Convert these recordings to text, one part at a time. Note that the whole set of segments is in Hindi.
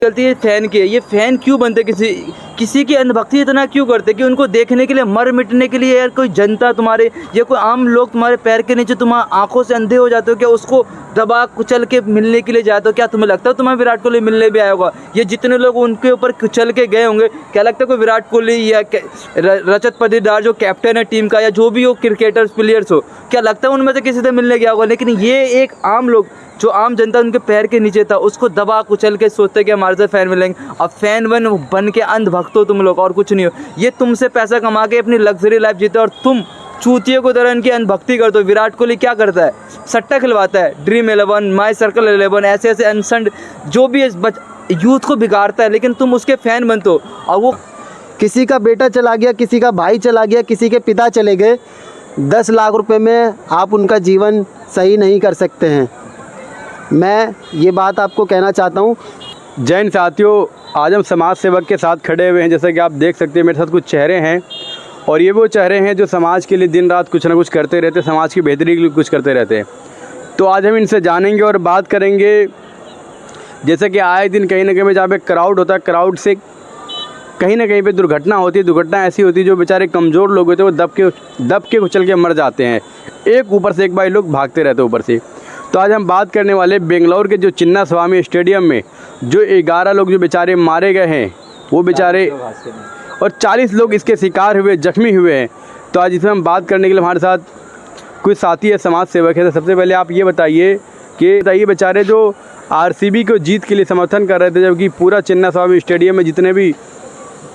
गलती है फैन की है। ये फैन क्यों बनते, किसी की अंधभक्ति इतना क्यों करते कि उनको देखने के लिए, मर मिटने के लिए? यार कोई जनता तुम्हारे या कोई आम लोग तुम्हारे पैर के नीचे, तुम आंखों से अंधे हो जाते हो क्या? उसको दबा कुचल के मिलने के लिए जाते हो क्या? तुम्हें लगता है तुम्हें विराट कोहली मिलने भी आया होगा? ये जितने लोग उनके ऊपर कुचल के गए होंगे, क्या लगता है कोई विराट कोहली या रजत पाटीदार जो कैप्टन है टीम का, या जो भी हो क्रिकेटर्स प्लेयर्स हो, क्या लगता है उनमें से किसी से मिलने गया होगा? लेकिन ये एक आम लोग, जो आम जनता उनके पैर के नीचे था, उसको दबा कुचल के सोचते कि हमारे से फैन मिलेंगे। अब फैन बन के अंधभक्त हो तुम लोग, और कुछ नहीं हो। ये तुमसे पैसा कमा के अपनी लग्जरी लाइफ जीते और तुम चूतिए को तरह इनकी अंधभक्ति करते हो। विराट कोहली क्या करता है? सट्टा खिलवाता है, ड्रीम 11, माई सर्कल 11, ऐसे ऐसे अनसंड जो भी यूथ को बिगाड़ता है, लेकिन तुम उसके फ़ैन बनते हो। और वो किसी का बेटा चला गया, किसी का भाई चला गया, किसी के पिता चले गए, 10 लाख रुपए में आप उनका जीवन सही नहीं कर सकते हैं। मैं ये बात आपको कहना चाहता हूँ। जय हिंद साथियों, आज हम समाज सेवक के साथ खड़े हुए हैं। जैसे कि आप देख सकते हैं मेरे साथ कुछ चेहरे हैं, और ये वो चेहरे हैं जो समाज के लिए दिन रात कुछ ना कुछ करते रहते, समाज की बेहतरी के लिए कुछ करते रहते हैं। तो आज हम इनसे जानेंगे और बात करेंगे। जैसे कि आए दिन कहीं ना कहीं जहाँ पे क्राउड होता है, क्राउड से कहीं ना कहीं पे दुर्घटना होती है। दुर्घटना ऐसी होती है जो बेचारे कमज़ोर लोग होते हैं वो दब के कुचल के मर जाते हैं। एक ऊपर से एक भाई लोग भागते रहते हैं ऊपर से। तो आज हम बात करने वाले बेंगलोर के जो चिन्ना स्वामी स्टेडियम में जो 11 लोग जो बेचारे मारे गए हैं, वो बेचारे, और 40 लोग इसके शिकार हुए, जख्मी हुए हैं। तो आज इसमें हम बात करने के लिए हमारे साथ कुछ साथी है, समाज सेवक है। तो सबसे पहले आप ये बताइए कि बेचारे जो आरसीबी को जीत के लिए समर्थन कर रहे थे, जबकि पूरा चिन्ना स्वामी स्टेडियम में जितने भी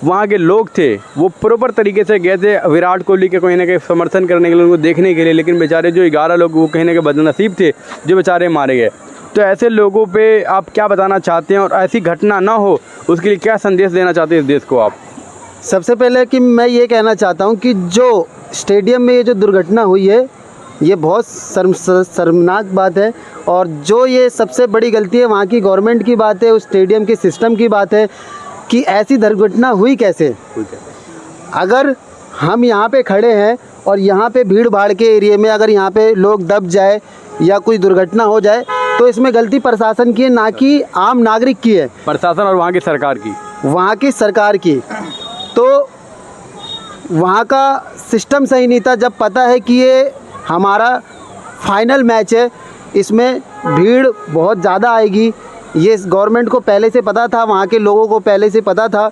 वहाँ के लोग थे वो प्रॉपर तरीके से गए थे विराट कोहली के कहीं ना कहीं समर्थन करने के लिए, उनको देखने के लिए। लेकिन बेचारे जो 11 लोग वो कहीं ना कहीं बदनसीब थे जो बेचारे मारे गए। तो ऐसे लोगों पे आप क्या बताना चाहते हैं, और ऐसी घटना ना हो उसके लिए क्या संदेश देना चाहते हैं इस देश को आप? सबसे पहले कि मैं ये कहना चाहता हूँ कि जो स्टेडियम में ये जो दुर्घटना हुई है, ये बहुत शर्मनाक बात है। और जो ये सबसे बड़ी गलती है वहाँ की गवर्नमेंट की बात है, उस स्टेडियम के सिस्टम की बात है कि ऐसी दुर्घटना हुई कैसे। अगर हम यहाँ पे खड़े हैं और यहाँ पे भीड़ भाड़ के एरिया में अगर यहाँ पे लोग दब जाए या कोई दुर्घटना हो जाए, तो इसमें गलती प्रशासन की है, ना कि आम नागरिक की है। प्रशासन और वहाँ की सरकार की, वहाँ की सरकार की। तो वहाँ का सिस्टम सही नहीं था। जब पता है कि ये हमारा फाइनल मैच है, इसमें भीड़ बहुत ज़्यादा आएगी, ये गवर्नमेंट को पहले से पता था, वहाँ के लोगों को पहले से पता था,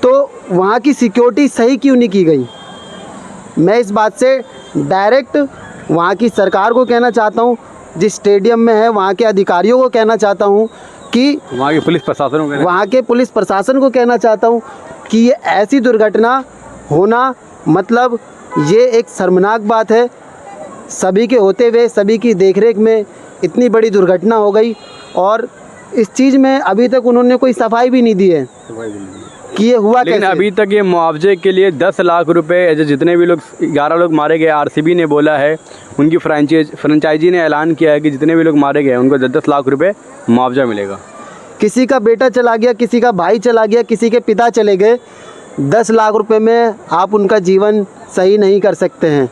तो वहाँ की सिक्योरिटी सही क्यों नहीं की गई? मैं इस बात से डायरेक्ट वहाँ की सरकार को कहना चाहता हूँ, जिस स्टेडियम में है वहाँ के अधिकारियों को कहना चाहता हूँ कि वहाँ के पुलिस प्रशासन को कहना चाहता हूँ कि ये ऐसी दुर्घटना होना मतलब ये एक शर्मनाक बात है। सभी के होते हुए, सभी की देखरेख में इतनी बड़ी दुर्घटना हो गई, और इस चीज़ में अभी तक उन्होंने कोई सफाई भी नहीं दी है कि ये हुआ लेकिन कैसे। अभी तक ये मुआवजे के लिए 10 लाख रुपए, जितने भी लोग 11 लोग मारे गए, आरसीबी ने बोला है, उनकी फ्रेंचाइजी ने ऐलान किया है कि जितने भी लोग मारे गए उनको 10-10 लाख रुपए मुआवजा मिलेगा। किसी का बेटा चला गया, किसी का भाई चला गया, किसी के पिता चले गए, 10 लाख रुपए में आप उनका जीवन सही नहीं कर सकते हैं।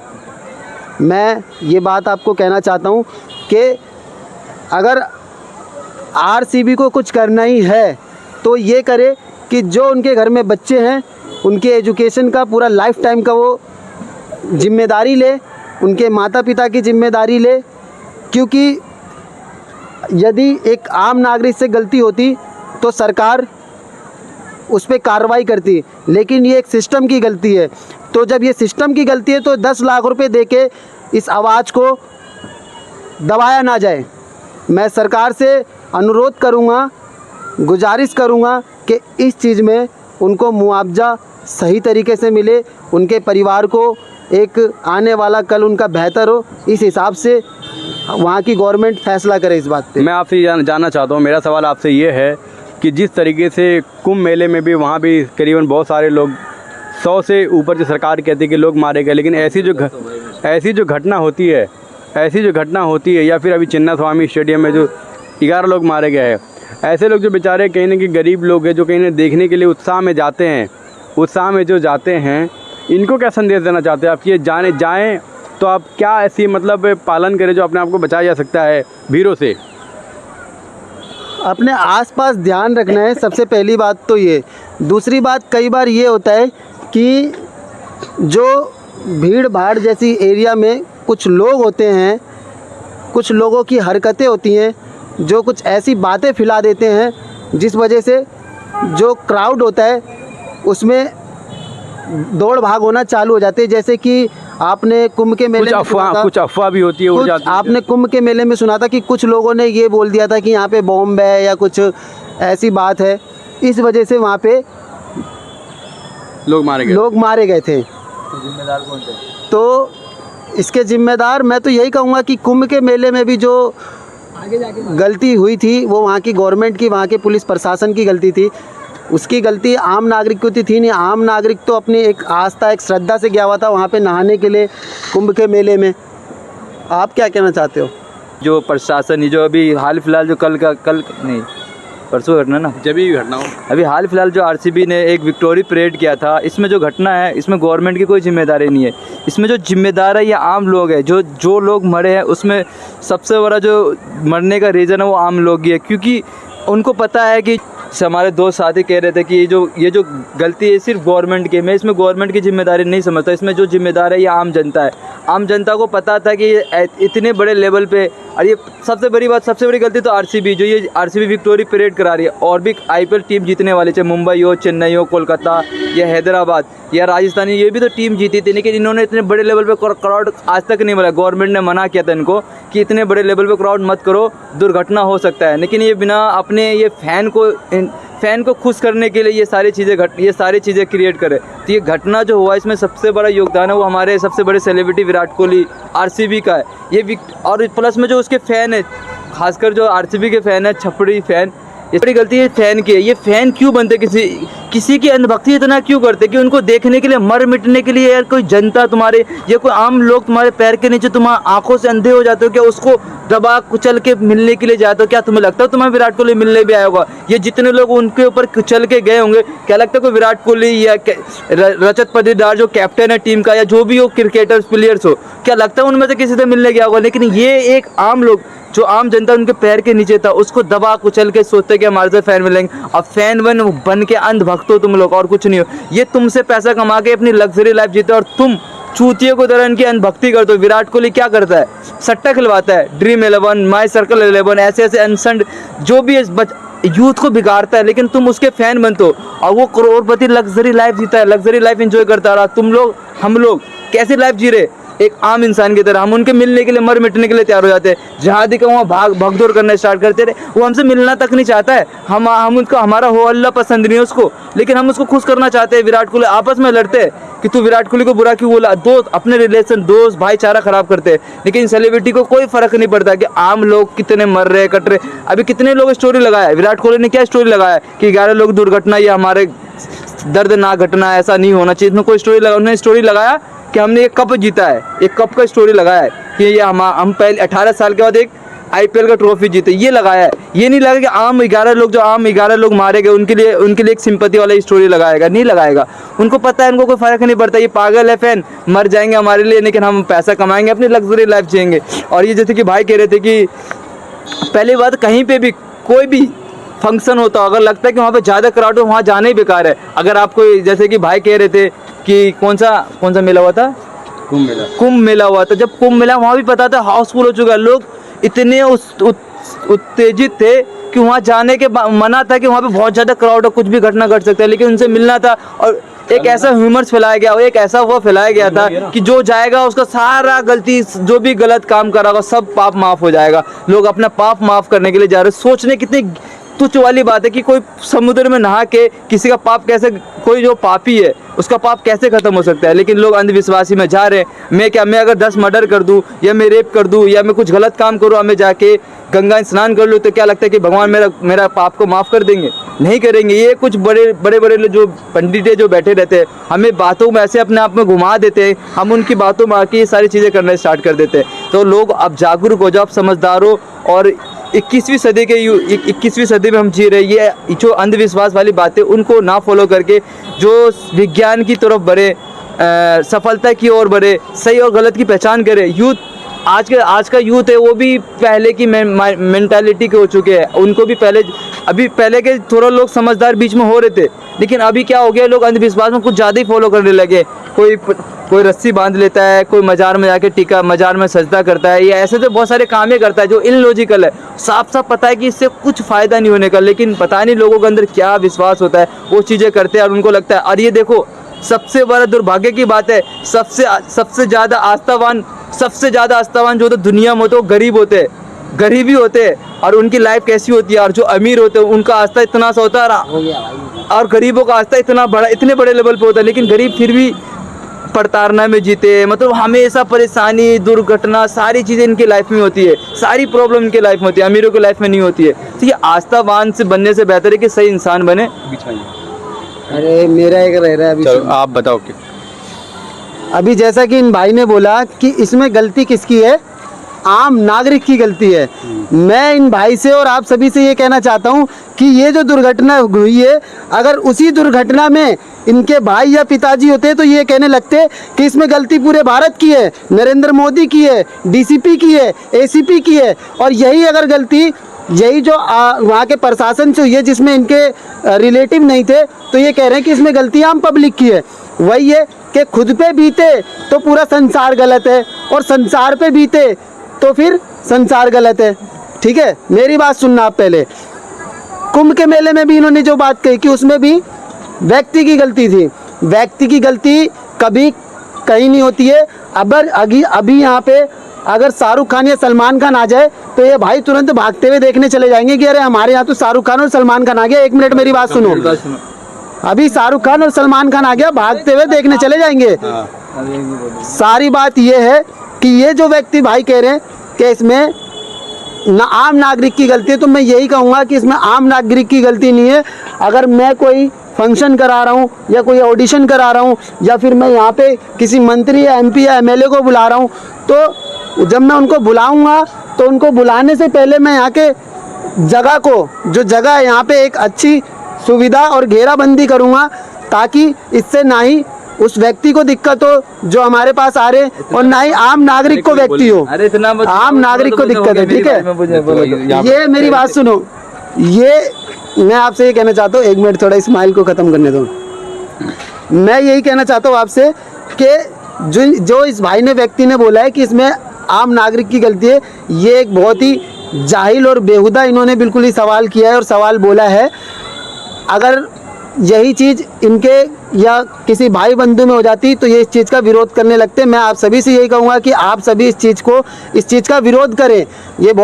मैं ये बात आपको कहना चाहता हूँ कि अगर आरसीबी को कुछ करना ही है तो ये करे कि जो उनके घर में बच्चे हैं उनके एजुकेशन का पूरा लाइफ टाइम का वो जिम्मेदारी ले, उनके माता पिता की जिम्मेदारी ले। क्योंकि यदि एक आम नागरिक से गलती होती तो सरकार उस पर कार्रवाई करती, लेकिन ये एक सिस्टम की गलती है। तो जब ये सिस्टम की गलती है तो 10 लाख रुपए देके इस आवाज़ को दबाया ना जाए। मैं सरकार से अनुरोध करूँगा, गुजारिश करूँगा कि इस चीज़ में उनको मुआवजा सही तरीके से मिले, उनके परिवार को एक आने वाला कल उनका बेहतर हो, इस हिसाब से वहाँ की गवर्नमेंट फैसला करे इस बात पे। मैं आपसे जानना चाहता हूँ, मेरा सवाल आपसे ये है कि जिस तरीके से कुंभ मेले में भी वहाँ भी करीबन बहुत सारे लोग, 100 से ऊपर जो सरकार कहती है कि लोग मारे गए, लेकिन ऐसी जो घटना होती है या फिर अभी चिन्ना स्वामी स्टेडियम में जो 11 लोग मारे गए हैं, ऐसे लोग जो बेचारे कहीं ना कहीं गरीब लोग हैं, जो कहीं ना देखने के लिए उत्साह में जाते हैं, इनको क्या संदेश देना चाहते हैं आप? ये जाएँ तो आप क्या ऐसी मतलब पालन करें जो अपने आप को बचाया जा सकता है भीड़ों से? अपने आसपास ध्यान रखना है, सबसे पहली बात तो ये। दूसरी बात, कई बार ये होता है कि जो भीड़ भाड़ जैसी एरिया में कुछ लोग होते हैं, कुछ लोगों की हरकतें होती हैं जो कुछ ऐसी बातें फैला देते हैं जिस वजह से जो क्राउड होता है उसमें दौड़ भाग होना चालू हो जाते हैं। जैसे कि आपने कुंभ के मेले में सुना था, कुछ अफवाह भी होती है, उड़ जाती है। आपने कुंभ के मेले में सुना था कि कुछ लोगों ने ये बोल दिया था कि यहाँ पे बॉम्ब है या कुछ ऐसी बात है, इस वजह से वहाँ पे लोग मारे गए थे। जिम्मेदार कौन थे? तो इसके जिम्मेदार मैं तो यही कहूँगा कि कुंभ के मेले में भी जो गलती हुई थी वो वहाँ की गवर्नमेंट की, वहाँ के पुलिस प्रशासन की गलती थी। उसकी गलती आम नागरिक की थी नहीं। आम नागरिक तो अपनी एक आस्था, एक श्रद्धा से गया हुआ था वहाँ पे नहाने के लिए कुंभ के मेले में। आप क्या कहना चाहते हो? जो प्रशासन ही, जो अभी हाल फिलहाल जो कल नहीं परसों घटना ना, जब भी घटना हो, अभी हाल फिलहाल जो आरसीबी ने एक विक्टोरी परेड किया था, इसमें जो घटना है इसमें गवर्नमेंट की कोई जिम्मेदारी नहीं है। इसमें जो जिम्मेदार है ये आम लोग हैं। जो लोग मरे हैं उसमें सबसे बड़ा जो मरने का रीज़न है वो आम लोग ही है, क्योंकि उनको पता है कि हमारे दो साथी कह रहे थे कि ये जो गलती है सिर्फ गवर्नमेंट की। मैं इसमें गवर्नमेंट की जिम्मेदारी नहीं समझता। इसमें जो जिम्मेदार है ये आम जनता है। आम जनता को पता था कि ये इतने बड़े लेवल पे, और ये सबसे बड़ी बात, सबसे बड़ी गलती तो आरसीबी, जो ये आरसीबी विक्टोरी परेड करा रही है। और भी आईपीएल टीम जीतने वाली, चाहे मुंबई हो, चेन्नई हो, कोलकाता या हैदराबाद या राजस्थान, ये भी तो टीम जीती थी, लेकिन इन्होंने इतने बड़े लेवल पे क्राउड आज तक नहीं मिला। गवर्नमेंट ने मना किया था इनको कि इतने बड़े लेवल पे क्राउड मत करो, दुर्घटना हो सकता है। लेकिन ये बिना अपने ये फ़ैन को खुश करने के लिए ये सारी चीज़ें क्रिएट करे। तो ये घटना जो हुआ इसमें सबसे बड़ा योगदान है वो हमारे सबसे बड़े सेलिब्रिटी विराट कोहली, आरसीबी का है। ये और प्लस में जो उसके फ़ैन है, खासकर जो आरसीबी के फ़ैन है, छपड़ी फ़ैन, ये बड़ी गलती है फ़ैन की है। ये फ़ैन क्यों बनते, किसी की अंधभक्ति इतना क्यों करते कि उनको देखने के लिए, मर मिटने के लिए? यार कोई जनता तुम्हारे या कोई आम लोग तुम्हारे पैर के नीचे, तुम आंखों से अंधे हो जाते हो क्या? उसको दबा कुचल के मिलने के लिए जाते हो क्या? तुम्हें लगता है तुम्हें विराट कोहली मिलने भी आया होगा? ये जितने लोग उनके ऊपर कुचल के गए होंगे, क्या लगता है कोई विराट कोहली या रजत पाटीदार जो कैप्टन है टीम का, या जो भी हो क्रिकेटर्स प्लेयर्स हो, क्या लगता है उनमें से किसी से मिलने गया होगा? लेकिन ये एक आम लोग, जो आम जनता उनके पैर के नीचे था, उसको दबा कुचल के सोचते कि हमारे से फैन मिलेंगे। अब फैन बन के अंधभक्त हो तुम लोग, और कुछ नहीं हो। ये तुमसे पैसा कमा के अपनी लग्जरी लाइफ जीते और तुम चूतियों को तरह इनकी अंधभक्ति करते हो। विराट कोहली क्या करता है? सट्टा खिलवाता है, ड्रीम 11, माई सर्कल 11, ऐसे अनसंड जो भी यूथ को बिगाड़ता है, लेकिन तुम उसके फैन बनते हो और वो करोड़पति लग्जरी लाइफ जीता है, लग्जरी लाइफ एंजॉय करता रहा। तुम लोग, हम लोग कैसी लाइफ जी रहे? एक आम इंसान की तरह। हम उनके मिलने के लिए, मर मिटने के लिए तैयार हो जाते हैं। जहाँ दिखा वहाँ भागदौड़ करना स्टार्ट करते रहे। वो हमसे मिलना तक नहीं चाहता है। हम उसका, हमारा हो अल्लाह पसंद नहीं है उसको, लेकिन हम उसको खुश करना चाहते हैं। विराट कोहली आपस में लड़ते हैं कि तू विराट कोहली को बुरा क्यों बोला। दोस्त, अपने रिलेशन, दोस्त भाईचारा खराब करते हैं, लेकिन सेलिब्रिटी को कोई फर्क नहीं पड़ता कि आम लोग कितने मर रहे, कट रहे। अभी कितने लोग स्टोरी लगाया, विराट कोहली ने क्या स्टोरी लगाया कि 11 लोग दुर्घटना, या हमारे दर्दनाक घटना, ऐसा नहीं होना चाहिए। इसमें कोई स्टोरी लगा, उन्होंने स्टोरी लगाया कि हमने एक कप जीता है, एक कप का स्टोरी लगाया है कि ये हम पहले 18 साल के बाद एक आईपीएल का ट्रॉफी जीते, ये लगाया है। ये नहीं लगा कि आम 11 लोग मारे गए उनके लिए एक सिंपैथी वाला स्टोरी लगाएगा, नहीं लगाएगा। उनको पता है, इनको कोई फ़र्क नहीं पड़ता। ये पागल है फैन, मर जाएंगे हमारे लिए, लेकिन हम पैसा कमाएंगे, अपनी लग्जरी लाइफ जिएंगे। और ये जैसे कि भाई कह रहे थे कि पहली बात, कहीं पे भी कोई भी फंक्शन होता हो, अगर लगता है कि वहाँ पे ज़्यादा क्राउड हो, वहाँ जाना ही बेकार है। अगर आपको, जैसे कि भाई कह रहे थे कि कौन सा मेला हुआ था, कुंभ मेला हुआ था। जब कुंभ मेला, वहाँ भी पता था हाउसफुल हो चुका है, लोग इतने उत्तेजित थे कि वहाँ जाने के मना था कि वहाँ पे बहुत ज़्यादा क्राउड है, कुछ भी घटना घट सकता है, लेकिन उनसे मिलना था। और एक ऐसा ह्यूमर्स फैलाया गया, एक ऐसा वो फैलाया गया था कि जो जाएगा उसका सारा गलती, जो भी गलत काम करा होगा, सब पाप माफ़ हो जाएगा। लोग अपना पाप माफ़ करने के लिए जा रहे हैं। सोचने कितनी तुच्छ वाली बात है कि कोई समुद्र में नहा के किसी का पाप कैसे, कोई जो पापी है उसका पाप कैसे ख़त्म हो सकता है। लेकिन लोग अंधविश्वासी में जा रहे हैं। मैं अगर 10 मर्डर कर दूं, या मैं रेप कर दूं, या मैं कुछ गलत काम करूं, मैं जाके गंगा स्नान कर लूँ, तो क्या लगता है कि भगवान मेरा पाप को माफ़ कर देंगे? नहीं करेंगे। ये कुछ बड़े जो पंडित है, जो बैठे रहते हैं, हमें बातों में ऐसे अपने आप में घुमा देते हैं, हम उनकी बातों में आके ये सारी चीज़ें करना स्टार्ट कर देते हैं। तो लोग अब जागरूक हो जाओ, आप समझदार हो, और 21वीं सदी में हम जी रहे। ये जो अंधविश्वास वाली बातें, उनको ना फॉलो करके जो विज्ञान की तरफ बढ़े, सफलता की ओर बढ़े, सही और गलत की पहचान करे। यूथ आज का यूथ है वो भी पहले की मेंटालिटी के हो चुके हैं। उनको भी पहले के थोड़ा लोग समझदार बीच में हो रहे थे, लेकिन अभी क्या हो गया, लोग अंधविश्वास में कुछ ज़्यादा ही फॉलो करने लगे। कोई रस्सी बांध लेता है, कोई मजार में जाके टीका, मजार में सजदा करता है, या ऐसे तो बहुत सारे काम ही करता है जो इलॉजिकल है। साफ साफ पता है कि इससे कुछ फ़ायदा नहीं होने का, लेकिन पता नहीं लोगों के अंदर क्या विश्वास होता है, वो चीज़ें करते हैं और उनको लगता है। और ये देखो, सबसे बड़ा दुर्भाग्य की बात है, सबसे ज़्यादा आस्थावान जो तो दुनिया में होते, वो गरीब होते हैं, गरीबी होते हैं। और उनकी लाइफ कैसी होती है, और जो अमीर होते हैं उनका आस्था इतना सा होता है, और गरीबों का आस्था इतने बड़े लेवल पे होता है। लेकिन गरीब फिर भी प्रताड़ना में जीते, मतलब हमेशा परेशानी, दुर्घटना, सारी चीज़ें इनकी लाइफ में होती है, सारी प्रॉब्लम इनके लाइफ में होती है, अमीरों की लाइफ में नहीं होती है। तो ये आस्थावान से बनने से बेहतर है कि सही इंसान बने। अरे मेरा एक रह रहा है अभी, चलो आप बताओ कि अभी जैसा कि इन भाई ने बोला कि इसमें गलती किसकी है, आम नागरिक की गलती है। मैं इन भाई से और आप सभी से ये कहना चाहता हूँ कि ये जो दुर्घटना हुई है, अगर उसी दुर्घटना में इनके भाई या पिताजी होते तो ये कहने लगते कि इसमें गलती पूरे भारत की है, नरेंद्र मोदी की है, डीसीपी की है, एसीपी की है। और यही अगर गलती यही जो वहाँ के प्रशासन से हुई है जिसमें इनके रिलेटिव नहीं थे, तो ये कह रहे हैं कि इसमें गलती आम पब्लिक की है। वही है कि खुद पे बीते तो पूरा संसार गलत है, और संसार पे बीते तो फिर संसार गलत है। ठीक है, मेरी बात सुनना आप पहले। कुंभ के मेले में भी इन्होंने जो बात कही कि उसमें भी व्यक्ति की गलती थी। व्यक्ति की गलती कभी कहीं नहीं होती है। अभी यहाँ पे अगर शाहरुख खान या सलमान खान आ जाए तो ये भाई तुरंत भागते हुए देखने चले जाएंगे कि अरे हमारे यहाँ तो शाहरुख खान और सलमान खान आ गया। 1 मिनट मेरी बात सुनो, अभी शाहरुख खान और सलमान खान आ गया, भागते हुए देखने चले जाएंगे। सारी बात ये है कि ये जो व्यक्ति भाई कह रहे हैं कि इसमें आम नागरिक की गलती है, तो मैं यही कहूँगा कि इसमें आम नागरिक की गलती नहीं है। अगर मैं कोई फंक्शन करा रहा हूँ या कोई ऑडिशन करा रहा हूँ, या फिर मैं यहाँ पे किसी मंत्री या एमपी या एमएलए को बुला रहा हूँ, तो जब मैं उनको बुलाऊँगा तो उनको बुलाने से पहले मैं यहाँ के जगह को, जो जगह है यहाँ पे, एक अच्छी सुविधा और घेराबंदी करूँगा, ताकि इससे ना ही उस व्यक्ति को दिक्कत हो जो हमारे पास आ रहे, और ना ही आम नागरिक को व्यक्ति हो। आम नागरिक को दिक्कत है। ठीक है, ये मेरी बात सुनो, ये मैं आपसे ये कहना चाहता हूँ, 1 मिनट थोड़ा स्माइल को ख़त्म करने दो। मैं यही कहना चाहता हूँ आपसे कि जो इस भाई ने व्यक्ति ने बोला है कि इसमें आम नागरिक की गलती है, ये एक बहुत ही जाहिल और बेहुदा इन्होंने बिल्कुल ही सवाल किया है और सवाल बोला है। अगर यही चीज़ इनके या किसी भाई बंधु में हो जाती तो ये इस चीज़ का विरोध करने लगते। मैं आप सभी से यही कहूँगा कि आप सभी इस चीज़ का विरोध करें। ये बहुत